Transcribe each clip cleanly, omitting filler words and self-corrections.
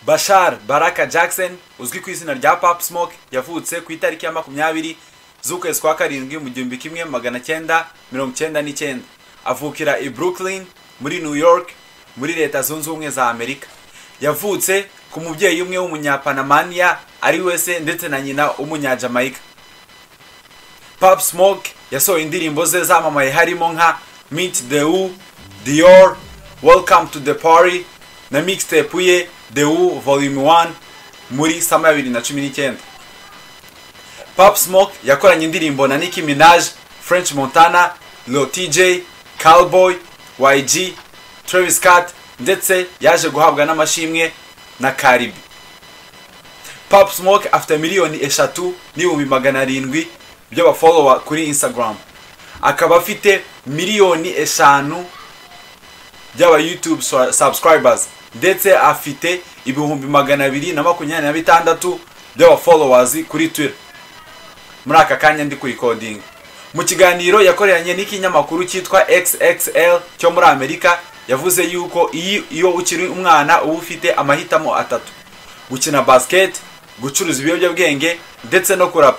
Bashar Baraka Jackson uzwi ku izina rya Pop Smoke yavutse ku itariki ya 20 z'ukwezi kwa karindwi mu 1999. Avukira i Brooklyn muri New York muri Leta Zunze Ubumwe za Amerika. Yavutse ku mubyeyi umwe w'umunyapanamania ari wese ndetse na nyina w'umunyajamaica. Pop Smoke yasohoye indirimbo ze zamamaye harimo nka Meet the Who, Dior, Welcome to the Party na mixtape ye The Who Volume 1 muri sama 2019. Pop Smoke yakoranye indirimbo na Nicki Minaj, French Montana, Lil TJ, Cowboy, YG, Travis Scott ndetse yaje guhabwa n'amashimwe na Cardi B. Pop Smoke after miliyoni 3,700 by'abafollower kuri Instagram. Akaba afite miliyoni 5 by'aba YouTube subscribers ndetse afite 226 by'aba followers kuri Twitter. Muri aka kanya ndi ku recording. Mu kiganiro yakoranye n'ikinyamakuru cyitwa XXL cyo muri Amerika, yavuze yuko iyo ukiri umwana uba ufite amahitamo atatu: gukina basket, gucuruza ibiyobyabwenge ndetse no kurapa.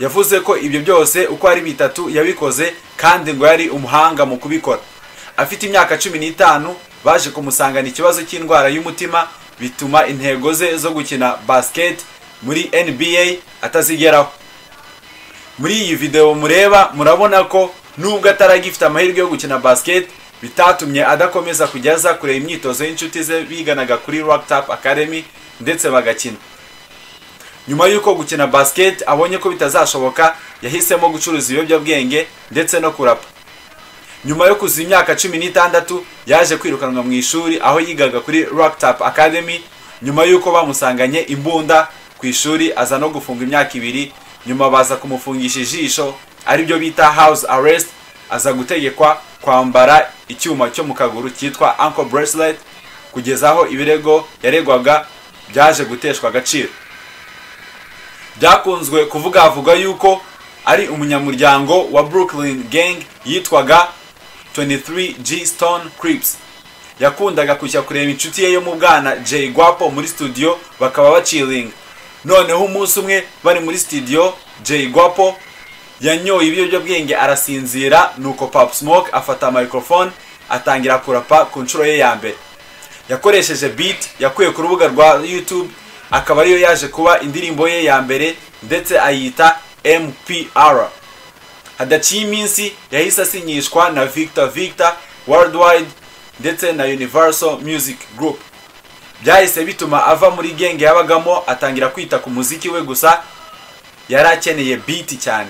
Yavuze ko ibyo byose uko ari bitatu yabikoze kandi ngo yari umuhanga mu kubikora. Afite imyaka 15 baje kumusangana ikibazo cy'indwara y'umutima bituma intego ze zo gukina basket muri NBA atazigeraho. Muri iyi video mureba murabona ko nubwo ataragifite amahirwe yo gukina basket bitatumye adakomeza kujyaza kure imyitozo y'inshuti ze biganaga kuri Rocktop Academy ndetse bagakina. Nyuma yuko gukina basket abonye ko bitazashoboka, yahisemo gucuruza ibiyobyabwenge ndetse no kurapa. Nyuma yo kuza imyaka 16 yaje kwirukanwa mu ishuri aho yigaga kuri Rocktop Academy. Nyuma yuko bamusanganye imbunda ku ishuri aza no gufunga imyaka 2, nyuma baza kumufungisha ijisho ari byo bita house arrest. Aza gutegekwa kwambara icyuma cyo mu kaguru cyitwa ankle bracelet kugeza aho ibirego yaregwaga byaje guteshwa agaciro. Byakunzwe kuvuga yuko ari umunyamuryango wa Brooklyn gang yitwaga 23G Stone Crips. Yakundaga kujya kureba inshuti ye yo mu bwana Jay Guapo muri studio bakaba bachilling. Noneho umunsi umwe bari muri studio, Jay Guapo yanyoye ibiyobyabwenge arasinzira, nuko Pop Smoke afata microphone atangira kurapa ku nshuro ye ya mbere. Yakoresheje beat yakuye ku rubuga rwa YouTube, akaba ariyo yaje kuba indirimbo ye ya mbere ndetse ayita MPR. Hadaciye iminsi yahise asinyishwa na Victor Worldwide ndetse na Universal Music Group. Byahise bituma ava muri genge yabagamo atangira kwita ku muziki we gusa, yari akeneye beat cyane.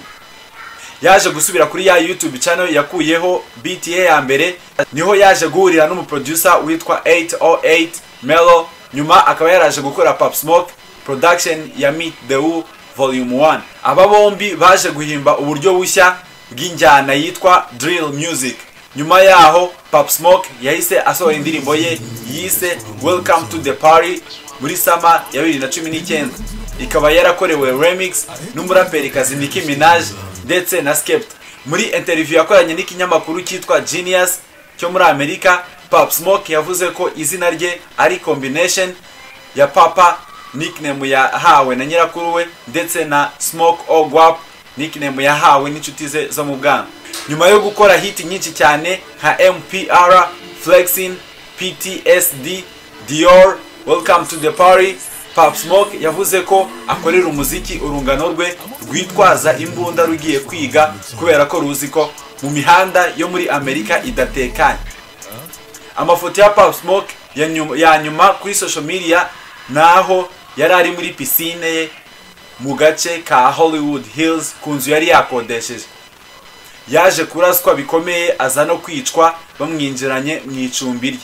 Yaje gusubira kuri ya YouTube channel yakuyeho beat ye ya mbere, niho yaje guhurira n'umuproducer witwa 808 Melo. Nyuma akaba yaraje gukora Pop Smoke production ya Meet the Who Volume 1. Aba bombi baje guhimba uburyo bushya bw'injyana yitwa drill music. Nyuma yaho Pop Smoke yahise asohora indirimbo ye yise Welcome to the Party muri sama ya 2019. Ikaba yarakorewe remix n'umuraperikazi Nicki Minaj ndetse na Skepta. Muri interview yakoranye n'ikinyamakuru cyitwa Genius cyo muri Amerika, Pop Smoke yavuze ko izina rye ari combination ya Papa, nickname yahawe na nyirakuru we, ndetse na Smoke or Guap, nickname yahawe n'inshuti ze zo mu bwana. Nyuma yo gukora hit nyinshi cyane nka MPR, Flexing, PTSD, Dior, Welcome to the Party, Pop Smoke yavuze ko akorera umuziki urungano rwe rwitwaza imbunda rugiye kwiga kubera ko ruzi ko mu mihanda yo muri Amerika idatekanye. Amafoto ya Pop Smoke ya nyuma kuri social media naho yari ari muri piscine ye mu gace ka Hollywood Hills ku nzu yari yakodesheje. Yaje kuraswa bikomeye aza no kwicwa bamwinjiranye mu icumbi rye.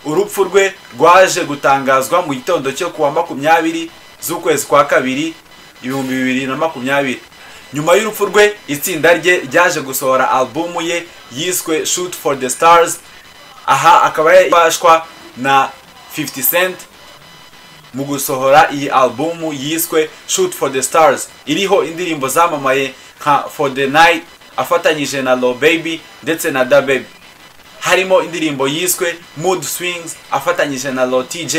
Urupfu rwe rwaje gutangazwa mu gitondo cyo kuwa 20 z'ukwezi kwa kabiri 2020. Nyuma y'urupfu rwe itsinda rye ryaje gusohora album ye yiswe Shoot for the Stars. Aha akaba yabashwa na 50 Cent mu gusohora iyi album yiswe Shoot for the Stars, iriho indirimbo zamamaye nka For the Night afatanyije na Lil Baby ndetse na DaBaby. Harimo indirimbo yiswe Mood Swings afatanyije na Lil TJ.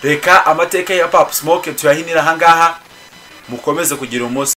reka amateka ya Pop Smoke tuyahinira ahangaha, mukomeze kugira umunsi